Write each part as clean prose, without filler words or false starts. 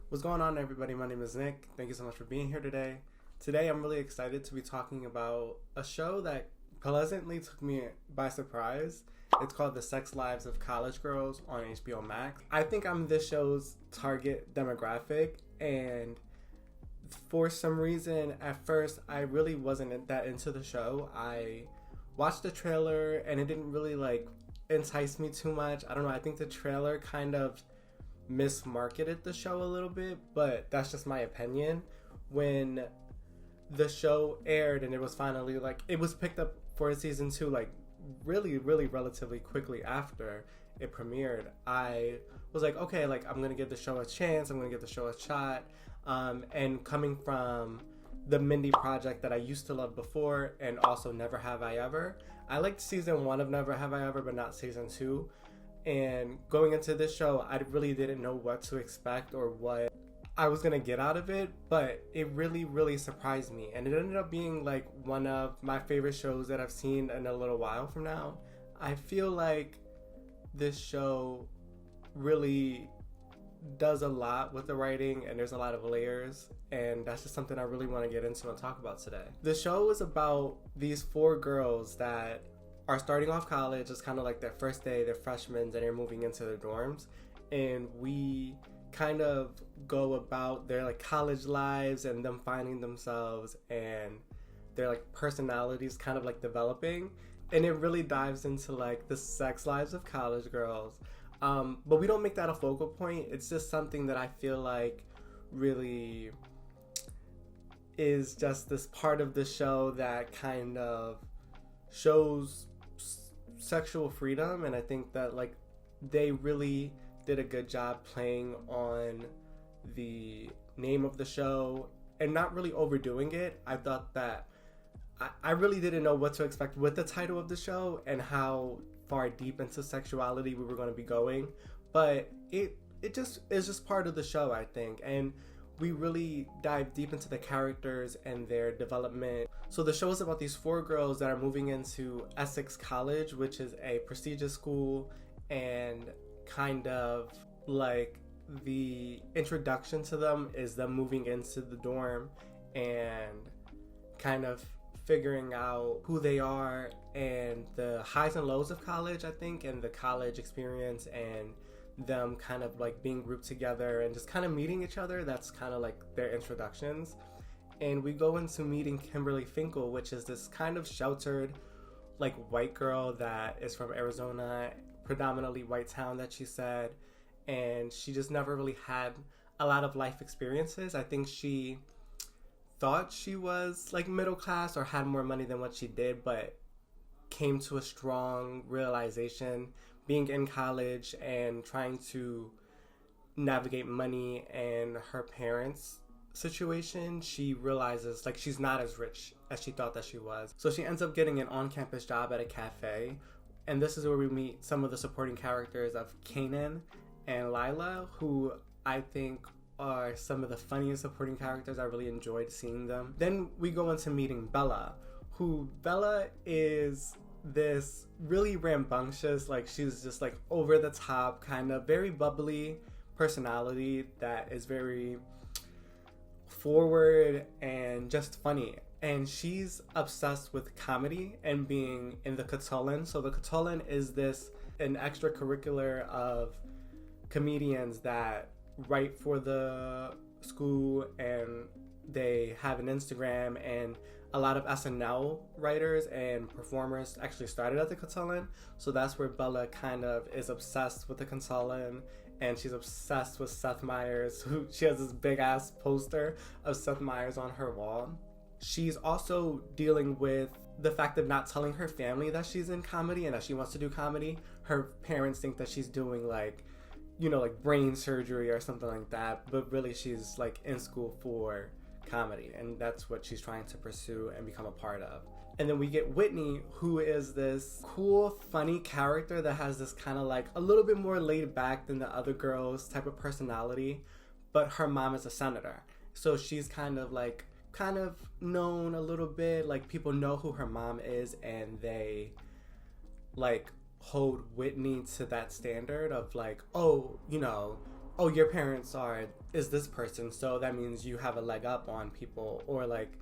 What's going on, everybody? My name is Nick. Thank you so much for being here today. Today, I'm really excited to be talking about a show that pleasantly took me by surprise. It's called The Sex Lives of College Girls on HBO Max. I think I'm this show's target demographic, and for some reason, at first, I really wasn't that into the show. I watched the trailer, and it didn't really entice me too much. I don't know. I think the trailer kind of mismarketed the show a little bit, but that's just my opinion. When the show aired and it was finally it was picked up for season 2 really relatively quickly after it premiered, I was like, okay, I'm gonna give the show a chance, I'm gonna give the show a shot. And coming from the Mindy Project that I used to love before, and also Never Have I Ever, I liked season 1 of Never Have I Ever, but not season 2. And going into this show, I really didn't know what to expect or what I was gonna get out of it, but it really surprised me, and it ended up being one of my favorite shows that I've seen in a little while from now. I feel like this show really does a lot with the writing, and there's a lot of layers, and that's just something I really want to get into and talk about today. The show is about these 4 girls that are starting off college. It's kind of like their first day, they're freshmen, and they're moving into their dorms, and we kind of go about their college lives and them finding themselves and their personalities kind of developing, and it really dives into the sex lives of college girls. But we don't make that a focal point. It's just something that I feel really is just this part of the show that kind of shows sexual freedom, and I think that they really did a good job playing on the name of the show and not really overdoing it. I thought that I really didn't know what to expect with the title of the show and how far deep into sexuality we were going to be going, but it just is just part of the show, I think, and we really dive deep into the characters and their development. So the show is about these 4 girls that are moving into Essex College, which is a prestigious school, and kind of the introduction to them is them moving into the dorm and kind of figuring out who they are and the highs and lows of college, I think, and the college experience, and them kind of being grouped together and just kind of meeting each other. That's kind of their introductions. And we go into meeting Kimberly Finkel, which is this kind of sheltered white girl that is from Arizona, predominantly white town that she said, and she just never really had a lot of life experiences. I think she thought she was middle class or had more money than what she did, but came to a strong realization being in college and trying to navigate money and her parents' situation. She realizes she's not as rich as she thought that she was. So she ends up getting an on-campus job at a cafe, and this is where we meet some of the supporting characters of Kanan and Lila, who I think are some of the funniest supporting characters. I really enjoyed seeing them. Then we go into meeting Bella, who Bella is this really rambunctious, she's just over the top, kind of very bubbly personality that is very forward and just funny. And she's obsessed with comedy and being in the Cotillon. So the Cotillon is an extracurricular of comedians that write for the school, and they have an Instagram, and a lot of SNL writers and performers actually started at the Cotillon. So that's where Bella kind of is obsessed with the Cotillon, and she's obsessed with Seth Meyers, who she has this big ass poster of Seth Meyers on her wall. She's also dealing with the fact of not telling her family that she's in comedy and that she wants to do comedy. Her parents think that she's doing brain surgery or something like that, but really she's in school for comedy, and that's what she's trying to pursue and become a part of. And then we get Whitney, who is this cool, funny character that has this kind of a little bit more laid back than the other girls type of personality, but her mom is a senator, so she's kind of known a little bit, people know who her mom is, and they hold Whitney to that standard of oh, oh, your parents is this person, so that means you have a leg up on people, or like,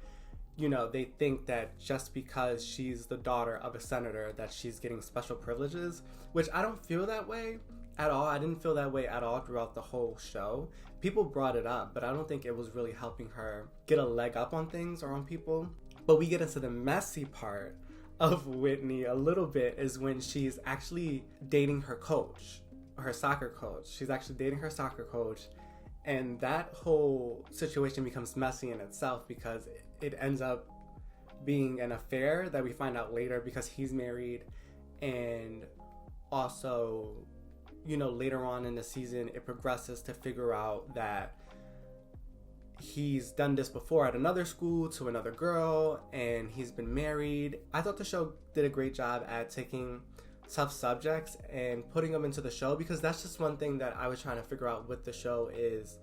you know, they think that just because she's the daughter of a senator that she's getting special privileges, which I don't feel that way at all. I didn't feel that way at all throughout the whole show. People brought it up, but I don't think it was really helping her get a leg up on things or on people. But we get into the messy part of Whitney a little bit, is when she's actually dating her coach, her soccer coach. She's actually dating her soccer coach, and that whole situation becomes messy in itself because it ends up being an affair that we find out later because he's married. And also, you know, later on in the season, it progresses to figure out that he's done this before at another school to another girl, and he's been married. I thought the show did a great job at taking tough subjects and putting them into the show, because that's just one thing that I was trying to figure out with the show, is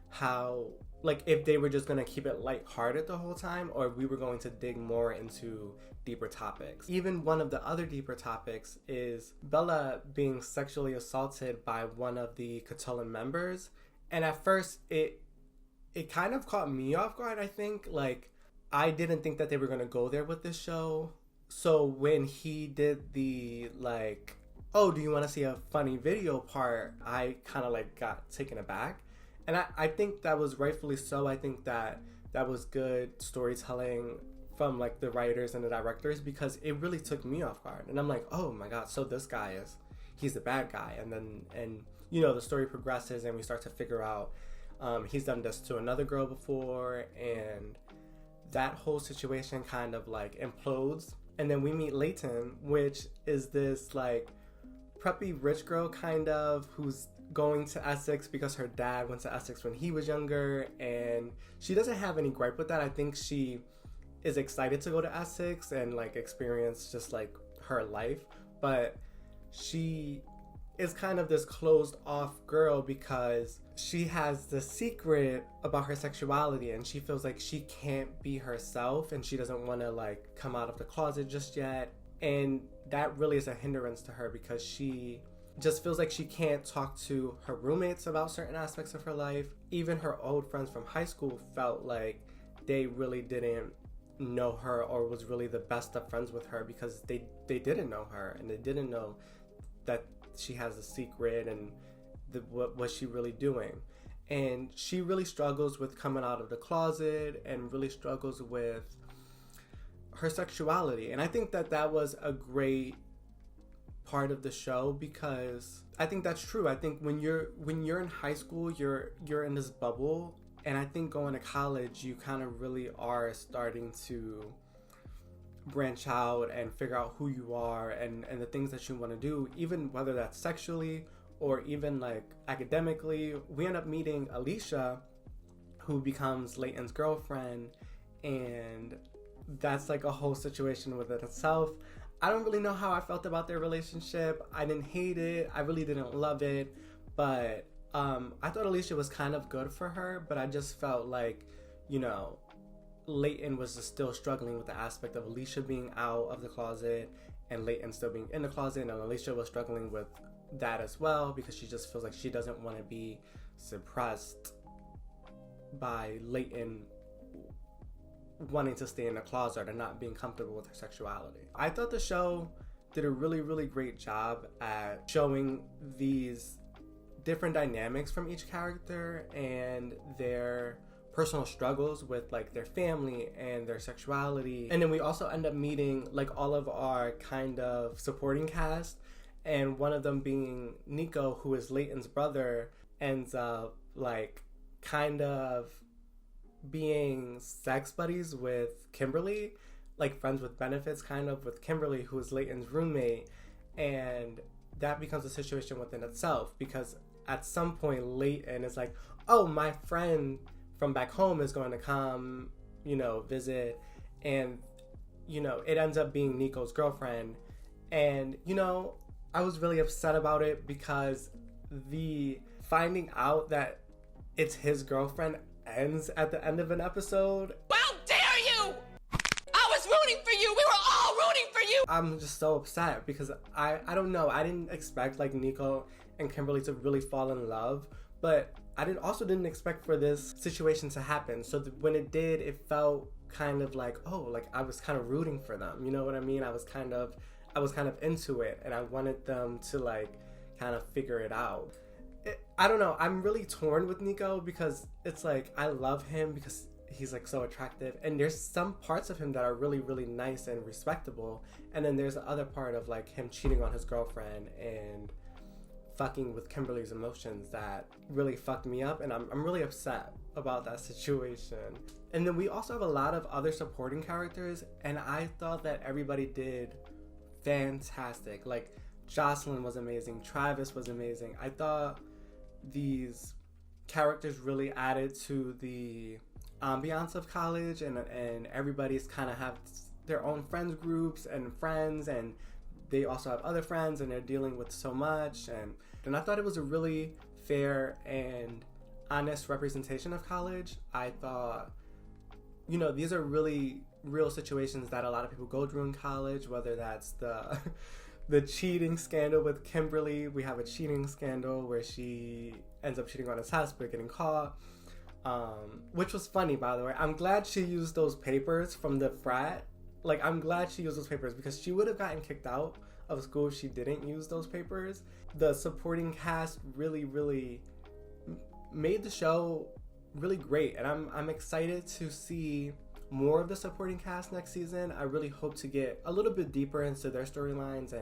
how, like, if they were just going to keep it lighthearted the whole time, or if we were going to dig more into deeper topics. Even one of the other deeper topics is Bella being sexually assaulted by one of the Catalan members. And at first, it kind of caught me off guard, I think. Like, I didn't think that they were going to go there with this show. So when he did the, like, oh, do you want to see a funny video part, I kind of, like, got taken aback. And I think that was rightfully so. I think that was good storytelling from, like, the writers and the directors, because it really took me off guard. And I'm like, oh my God, so this guy he's the bad guy. And you know, the story progresses and we start to figure out he's done this to another girl before, and that whole situation kind of, like, implodes. And then we meet Leighton, which is this, like, preppy rich girl kind of, who's going to Essex because her dad went to Essex when he was younger, and she doesn't have any gripe with that. I think she is excited to go to Essex and, like, experience just, like, her life, but she is kind of this closed off girl because she has the secret about her sexuality, and she feels like she can't be herself, and she doesn't want to, like, come out of the closet just yet. And that really is a hindrance to her because she just feels like she can't talk to her roommates about certain aspects of her life. Even her old friends from high school felt like they really didn't know her or was really the best of friends with her because they didn't know her, and they didn't know that she has a secret and what was she really doing. And she really struggles with coming out of the closet and really struggles with her sexuality. And I think that was a great part of the show, because I think that's true. I think when you're in high school, you're in this bubble, and I think going to college, you kind of really are starting to branch out and figure out who you are and the things that you want to do, even whether that's sexually or even, like, academically. We end up meeting Alicia, who becomes Leighton's girlfriend, and that's, like, a whole situation with it itself. I don't really know how I felt about their relationship. I didn't hate it. I really didn't love it. But I thought Alicia was kind of good for her, but I just felt like, you know, Leighton was just still struggling with the aspect of Alicia being out of the closet and Leighton still being in the closet, and Alicia was struggling with that as well because she just feels like she doesn't want to be suppressed by Leighton wanting to stay in the closet and not being comfortable with her sexuality. I thought the show did a really, really great job at showing these different dynamics from each character and their personal struggles with, like, their family and their sexuality. And then we also end up meeting, like, all of our kind of supporting cast, and one of them being Nico, who is Leighton's brother, ends up, like, kind of being sex buddies with Kimberly, like friends with benefits kind of with Kimberly, who is Leighton's roommate. And that becomes a situation within itself, because at some point Leighton is like, oh, my friend from back home is going to come, you know, visit, and, you know, it ends up being Nico's girlfriend. And, you know, I was really upset about it because the finding out that it's his girlfriend ends at the end of an episode. How dare you! I was rooting for you! We were all rooting for you! I'm just so upset because I don't know. I didn't expect, like, Nico and Kimberly to really fall in love, But I didn't expect for this situation to happen. So when it did, it felt kind of like, oh, like I was kind of rooting for them. You know what I mean? I was kind of into it, and I wanted them to like kind of figure it out. I don't know. I'm really torn with Nico because it's like I love him because he's like so attractive, and there's some parts of him that are really, really nice and respectable, and then there's the other part of like him cheating on his girlfriend and fucking with Kimberly's emotions that really fucked me up, and I'm really upset about that situation. And then we also have a lot of other supporting characters, and I thought that everybody did fantastic. Like Jocelyn was amazing, Travis was amazing. I thought these characters really added to the ambiance of college, and everybody's kind of have their own friends groups and friends, and they also have other friends, and they're dealing with so much, and I thought it was a really fair and honest representation of college. I thought, you know, these are really real situations that a lot of people go through in college, whether that's the cheating scandal with Kimberly. We have a cheating scandal where she ends up cheating on a test but getting caught, which was funny, by the way. I'm glad she used those papers from the frat. Like, I'm glad she used those papers because she would have gotten kicked out of school if she didn't use those papers. The supporting cast really, really made the show really great, and I'm excited to see more of the supporting cast next season. I really hope to get a little bit deeper into their storylines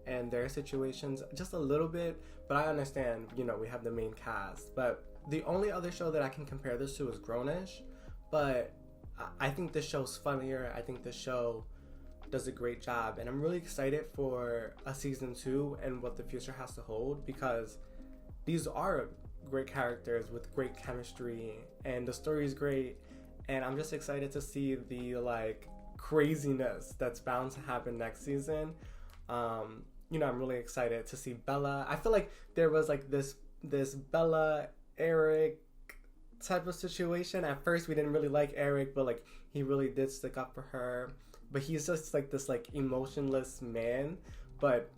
and their situations, just a little bit, but I understand, you know, we have the main cast. But the only other show that I can compare this to is Grownish, but I think this show's funnier. I think this show does a great job, and I'm really excited for a season 2 and what the future has to hold, because these are great characters with great chemistry, and the story is great, and I'm just excited to see the like craziness that's bound to happen next season. You know, I'm really excited to see Bella. I feel like there was like this Bella Eric type of situation. At first we didn't really like Eric, but like he really did stick up for her, but he's just like this like emotionless man. But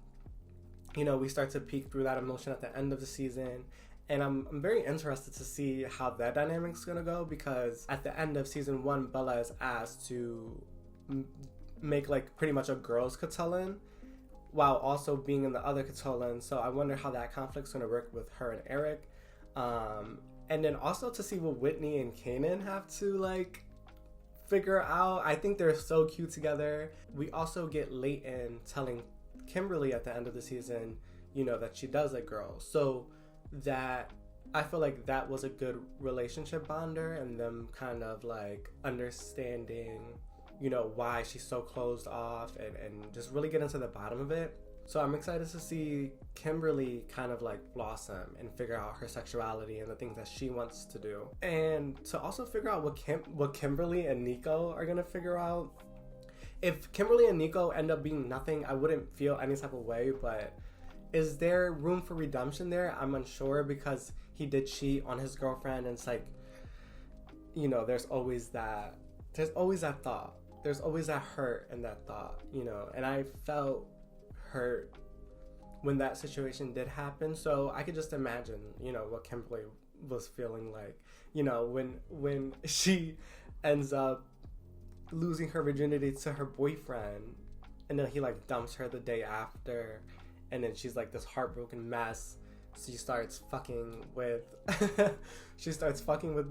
you know, we start to peek through that emotion at the end of the season, and I'm very interested to see how that dynamic's gonna go, because at the end of season 1, Bella is asked to make like pretty much a girls' Catalan while also being in the other Catalan. So I wonder how that conflict's gonna work with her and Eric. And then also to see what Whitney and Kanan have to like figure out. I think they're so cute together. We also get Leighton telling Kimberly at the end of the season, you know, that she does like girls. So that, I feel like that was a good relationship bonder, and them kind of like understanding, you know, why she's so closed off, and just really get into the bottom of it. So I'm excited to see Kimberly kind of like blossom and figure out her sexuality and the things that she wants to do, and to also figure out what Kimberly and Nico are gonna figure out. If Kimberly and Nico end up being nothing, I wouldn't feel any type of way, but is there room for redemption there? I'm unsure, because he did cheat on his girlfriend, and it's like, you know, there's always that thought. There's always that hurt and that thought, you know, and I felt hurt when that situation did happen. So I could just imagine, you know, what Kimberly was feeling like, you know, when she ends up losing her virginity to her boyfriend, and then he like dumps her the day after, and then she's like this heartbroken mess. She starts fucking with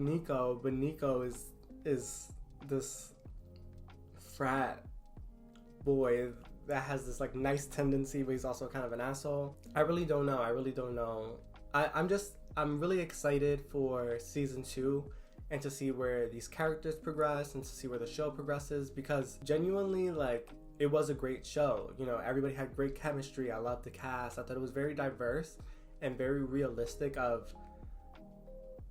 Nico, but Nico is this frat boy that has this like nice tendency, but he's also kind of an asshole. I really don't know. I'm really excited for season 2 and to see where these characters progress and to see where the show progresses, because genuinely, like, it was a great show. You know, everybody had great chemistry. I loved the cast. I thought it was very diverse and very realistic of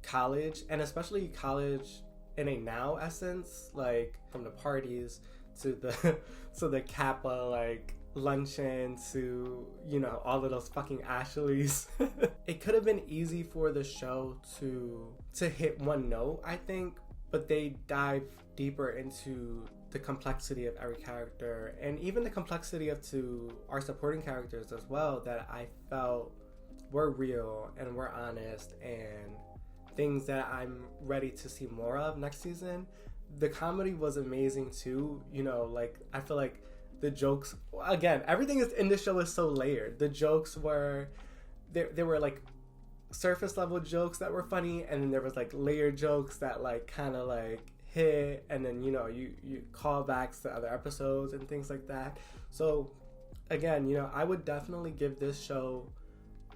college, and especially college in a now essence, like from the parties to the Kappa like luncheon to, you know, all of those fucking Ashleys. It could have been easy for the show to hit one note, I think, but they dive deeper into the complexity of every character, and even the complexity of to our supporting characters as well, that I felt were real and were honest and things that I'm ready to see more of next season. The comedy was amazing too. You know, like I feel like the jokes, again, everything is in the show is so layered. The jokes were there were like surface level jokes that were funny, and then there was like layered jokes that like kind of like hit, and then you know you call backs to other episodes and things like that. So again, you know, I would definitely give this show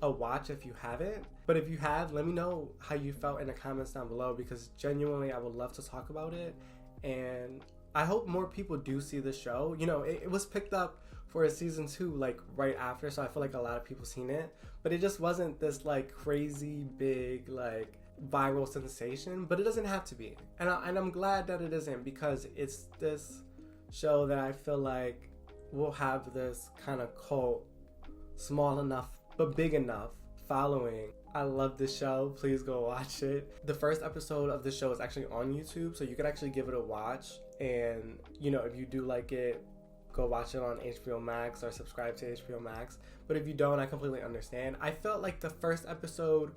a watch if you haven't. But if you have, let me know how you felt in the comments down below, because genuinely I would love to talk about it. And I hope more people do see the show. You know, it was picked up for a season 2 like right after, so I feel like a lot of people seen it, but it just wasn't this like crazy big like viral sensation. But it doesn't have to be, and I'm glad that it isn't, because it's this show that I feel like will have this kind of cult, small enough but big enough following. I love this show. Please go watch it. The first episode of the show is actually on YouTube, so you can actually give it a watch. And you know, if you do like it, go watch it on HBO Max or subscribe to HBO Max. But if you don't, I completely understand. I felt like the first episode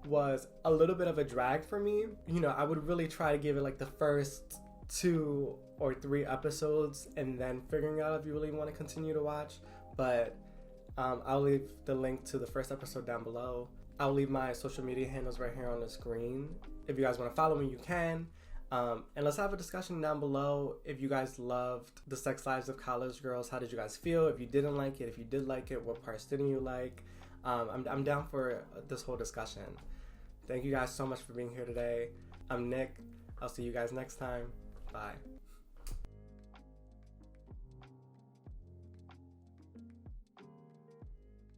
was a little bit of a drag for me. You know, I would really try to give it like the first 2 or 3 episodes and then figuring out if you really want to continue to watch. But I'll leave the link to the first episode down below. I'll leave my social media handles right here on the screen. If you guys want to follow me, you can. And let's have a discussion down below. If you guys loved the sex lives of college girls, how did you guys feel? If you didn't like it, if you did like it, what parts didn't you like? I'm down for this whole discussion. Thank you guys so much for being here today. I'm Nick. I'll see you guys next time. Bye.